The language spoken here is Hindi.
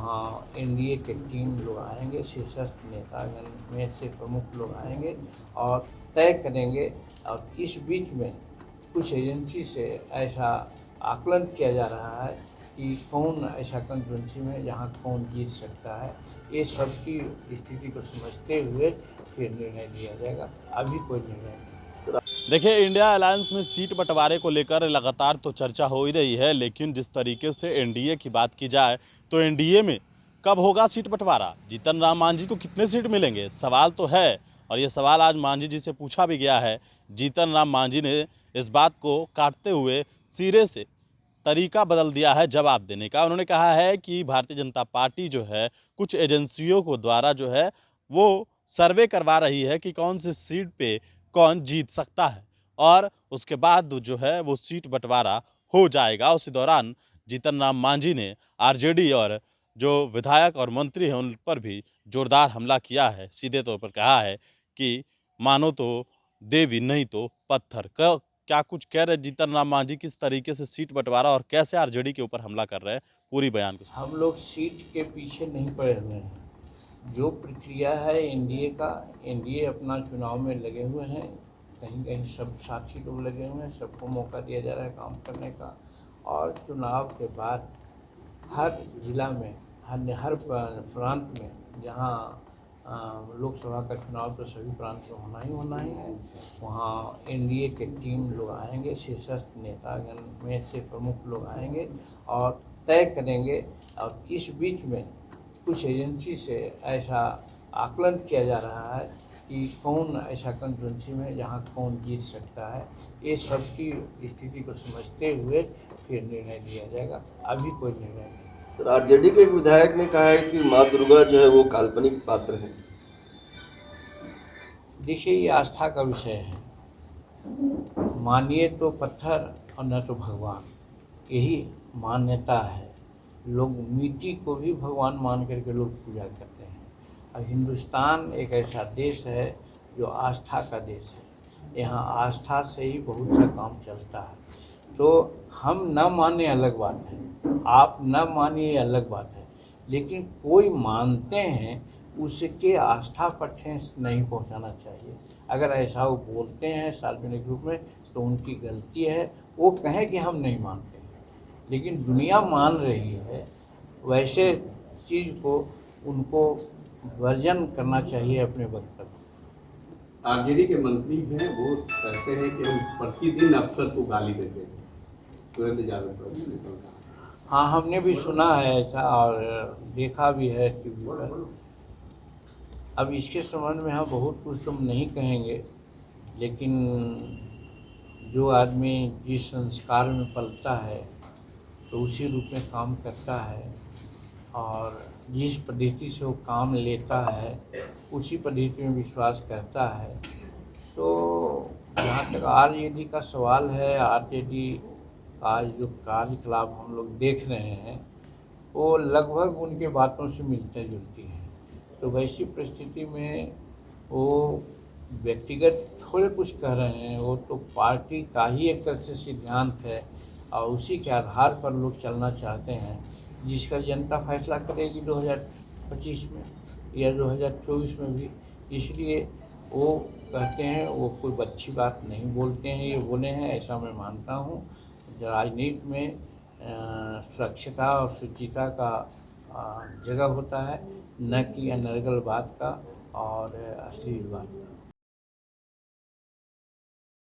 वहाँ एनडीए के टीम लोग आएंगे, शीर्षस्थ नेतागण में से प्रमुख लोग आएंगे और तय करेंगे। और इस बीच में कुछ एजेंसी से ऐसा आकलन किया जा रहा है कि कौन ऐसा कंस्टिट्यूंसी में जहाँ कौन जीत सकता है। ये सब की स्थिति को समझते हुए फिर निर्णय लिया जाएगा। अभी कोई निर्णय नहीं। देखिए, इंडिया अलायंस में सीट बंटवारे को लेकर लगातार तो चर्चा हो ही रही है, लेकिन जिस तरीके से एनडीए की बात की जाए तो एनडीए में कब होगा सीट बंटवारा, जीतन राम मांझी को कितने सीट मिलेंगे, सवाल तो है। और ये सवाल आज मांझी जी से पूछा भी गया है। जीतन राम मांझी ने इस बात को काटते हुए सिरे से तरीका बदल दिया है जवाब देने का। उन्होंने कहा है कि भारतीय जनता पार्टी जो है कुछ एजेंसियों को द्वारा जो है वो सर्वे करवा रही है कि कौन सी सीट पे कौन जीत सकता है, और उसके बाद जो है वो सीट बंटवारा हो जाएगा। उसी दौरान जीतन राम मांझी ने आरजेडी और जो विधायक और मंत्री हैं उन पर भी जोरदार हमला किया है। सीधे तौर पर कहा है कि मानो तो देवी नहीं तो पत्थर। क्या कुछ कह रहे जीतन राम मांझी, किस तरीके से सीट बंटवारा और कैसे आरजेडी के ऊपर हमला कर रहे हैं, पूरी बयान को। हम लोग सीट के पीछे नहीं पड़ रहे हैं। जो प्रक्रिया है एनडीए का, एनडीए अपना चुनाव में लगे हुए हैं, कहीं कहीं सब साथी लोग लगे हुए हैं, सबको मौका दिया जा रहा है काम करने का। और चुनाव के बाद हर जिला में, हर प्रांत में, जहाँ लोकसभा का चुनाव तो सभी प्रांत में होना ही है, वहाँ एनडीए के टीम लोग आएंगे, शीर्षस्थ नेतागण में से प्रमुख लोग आएंगे और तय करेंगे। और इस बीच में कुछ एजेंसी से ऐसा आकलन किया जा रहा है कि कौन ऐसा कंस्टिट्यूंसी में जहाँ कौन जीत सकता है। ये सब की स्थिति को समझते हुए फिर निर्णय लिया जाएगा। अभी कोई निर्णय नहीं। तो आरजेडी के एक विधायक ने कहा है कि माँ दुर्गा जो है वो काल्पनिक पात्र है। देखिए, ये आस्था का विषय है। मानिए तो पत्थर और न तो भगवान, यही मान्यता है। लोग मिट्टी को भी भगवान मान करके लोग पूजा करते हैं। अब हिंदुस्तान एक ऐसा देश है जो आस्था का देश है। यहाँ आस्था से ही बहुत सा काम चलता है। तो हम न माने अलग बात है, आप न मानिए अलग बात है, लेकिन कोई मानते हैं उसके आस्था पर ठेस नहीं पहुंचाना चाहिए। अगर ऐसा वो बोलते हैं सार्वजनिक रूप में तो उनकी गलती है। वो कहें कि हम नहीं मानते हैं, लेकिन दुनिया मान रही है, वैसे चीज़ को उनको वर्जन करना चाहिए अपने वक्तव्य। आरजेडी के मंत्री हैं, वो कहते हैं कि हम प्रतिदिन अफसर को गाली देते हैं। सुरेंद्र यादव का। हाँ, हमने भी सुना है ऐसा और देखा भी है टीवी पर। अब इसके संबंध में हम बहुत कुछ तो नहीं कहेंगे, लेकिन जो आदमी जिस संस्कार में पलता है तो उसी रूप में काम करता है, और जिस पद्धति से वो काम लेता है उसी पद्धति में विश्वास करता है। तो जहाँ तक आरजेडी का सवाल है, आरजेडी का जो कार्यकलाप हम लोग देख रहे हैं वो लगभग उनके बातों से मिलते जुलती है। तो वैसी परिस्थिति में वो व्यक्तिगत थोड़े कुछ कह रहे हैं, वो तो पार्टी का ही एक तरह से सिद्धांत है और उसी के आधार पर लोग चलना चाहते हैं, जिसका जनता फैसला करेगी 2025 में या 2024 में भी। इसलिए वो कहते हैं, वो कोई अच्छी बात नहीं बोलते हैं, ये बोले हैं ऐसा मैं मानता हूँ। राजनीति में सुरक्षता और शुचिता का जगह होता है, न कि अनर्गल बात का और अश्लील बात का।